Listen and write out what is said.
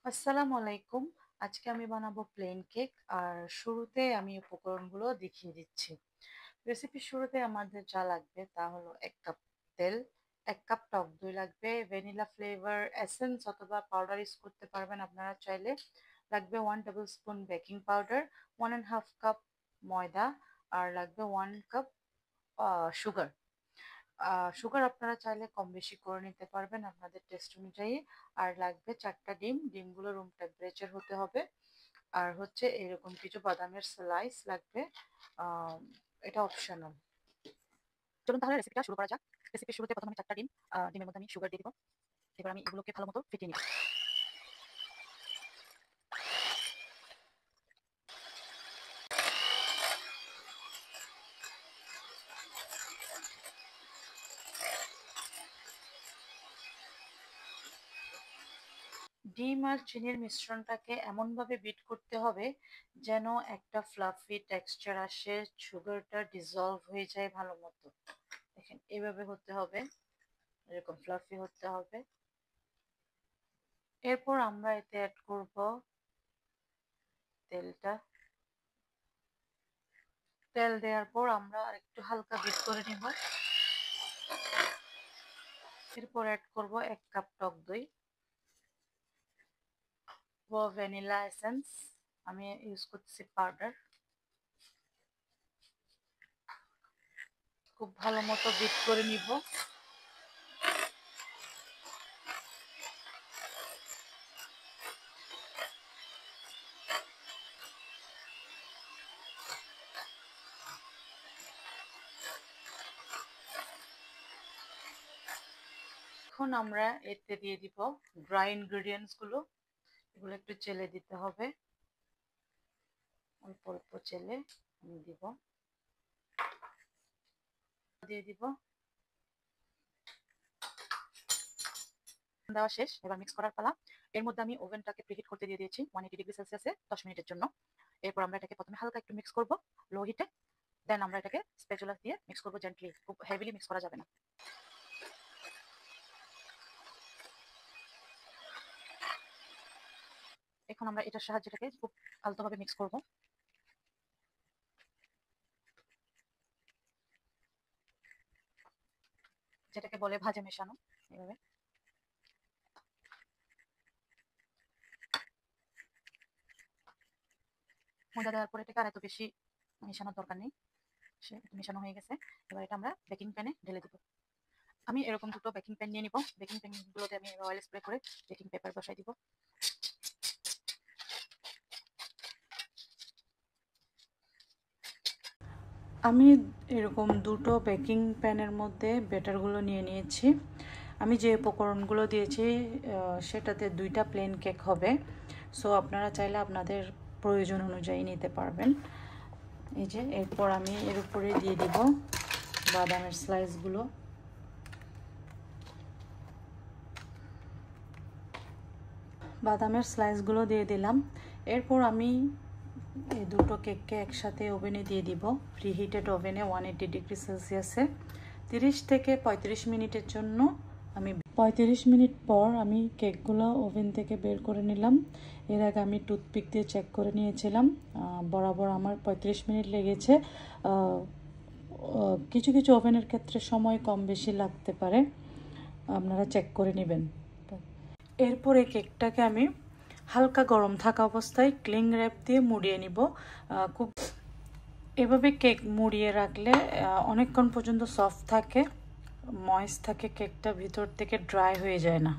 আসসালামু আলাইকুম। আজকে আমি বানাবো প্লেন কেক আর শুরুতে আমি উপকরণগুলো দেখিয়ে দিচ্ছি। রেসিপির শুরুতে আমাদের যা লাগবে তা হলো ১ কাপ তেল, ১ কাপ টক দই লাগবে, ভ্যানিলা ফ্লেভার এসেন্স অথবা পাউডার ইউজ করতে পারবেন আপনারা চাইলে। লাগবে 1 table spoon baking powder, 1 1/2 cup ময়দা আর লাগবে 1 কাপ সুগার। সুগার আপনারা চাইলে কম বেশি করে নিতে পারবেন আপনাদের টেস্ট অনুযায়ী। আর লাগবে ৪টা ডিম, ডিমগুলো রুম টেম্পারেচার হতে হবে। আর হচ্ছে এরকম কিছু বাদামের স্লাইস লাগবে। আহ, এটা অপশনাল। চলুন তাহলে রেসিপিটা শুরু করা যাক। রেসিপির শুরুতে প্রথমে আমি ৪টা ডিম, ডিমের মধ্যে আমি সুগার দিয়ে দিব। এবার আমি এগুলোকে ভালো মতো ফেটিয়ে নিব। ডিম আর চিনির মিশ্রণটাকে এমনভাবে বিট করতে হবে যেন একটা ফ্লাফি টেক্সচার আসে, সুগারটা ডিসলভ হয়ে যায় ভালো মতো। দেখেন এভাবে হতে হবে, এরকম ফ্লাফি হতে হবে। এরপর আমরা এতে অ্যাড করব তেলটা। তেল দেওয়ার পর আমরা একটু হালকা বিট করে নিব। এরপর অ্যাড করব ১ কাপ টক দই, ভ্যানিলা এসেন্স, আমি ইউজ করতেছি পাউডার। খুব ভালো মতো বিট করে নিব। এখন আমরা এতে দিয়ে দিব ড্রাই ইনগ্রেডিয়েন্টস গুলো। এগুলো একটু চেলে দিতে হবে, অল্প অল্প চেলে আমি দিব। দিয়ে দিব, দেওয়া শেষ। এবার মিক্স করার পালা। এর মধ্যে আমি ওভেনটাকে প্রিহিট করতে দিয়ে দিয়েছি 180 ডিগ্রি সেলসিয়াসে 10 মিনিটের জন্য। এরপর আমরা এটাকে প্রথমে হালকা একটু মিক্স করব লো হিটে। দেন আমরা এটাকে স্প্যাচুলা দিয়ে মিক্স করব জেন্টলি, খুব হেভিলি মিক্স করা যাবে না। এখন আমরা এটার সাহায্যে এটাকে খুব আলতোভাবে মিক্স করব। যেটাকে বলে ভাজে মেশানো। এভাবে ময়দা দেওয়ার পরে এটাকে আর এত বেশি মেশানোর দরকার নেই, সে মেশানো হয়ে গেছে। এবার এটা আমরা বেকিং প্যানে ঢেলে দিব। আমি এরকম দুটো বেকিং প্যান নিয়ে নিব। বেকিং প্যানগুলোতে আমি অয়েল স্প্রে করে বেকিং পেপার বসাই দিব। আমি এরকম দুটো বেকিং প্যানের মধ্যে ব্যাটারগুলো নিয়ে নিয়েছি। আমি যে উপকরণগুলো দিয়েছি সেটাতে 2টা প্লেন কেক হবে। সো আপনারা চাইলে আপনাদের প্রয়োজন অনুযায়ী নিতে পারবেন। এই যে এরপর আমি এর উপরে দিয়ে দিব বাদামের স্লাইসগুলো। বাদামের স্লাইসগুলো দিয়ে দিলাম। এরপর আমি এই দুটো কেককে একসাথে ওভেনে দিয়ে দিব, প্রিহিটেড ওভেনে 180 ডিগ্রি সেলসিয়াসে 30 থেকে 35 মিনিটের জন্য। আমি 35 মিনিট পর আমি কেকগুলো ওভেন থেকে বের করে নিলাম। এর আগে আমি টুথপিক দিয়ে চেক করে নিয়েছিলাম, বরাবর আমার 35 মিনিট লেগেছে। কিছু কিছু ওভেনের ক্ষেত্রে সময় কম বেশি লাগতে পারে, আপনারা চেক করে নেবেন। এরপরে কেকটাকে আমি হালকা গরম থাকা অবস্থায় ক্লিং র্যাপ দিয়ে মুড়িয়ে নিব। খুব এভাবে কেক মুড়িয়ে রাখলে অনেকক্ষণ পর্যন্ত সফট থাকে, ময়েস্ট থাকে, কেকটা ভিতর থেকে ড্রাই হয়ে যায় না।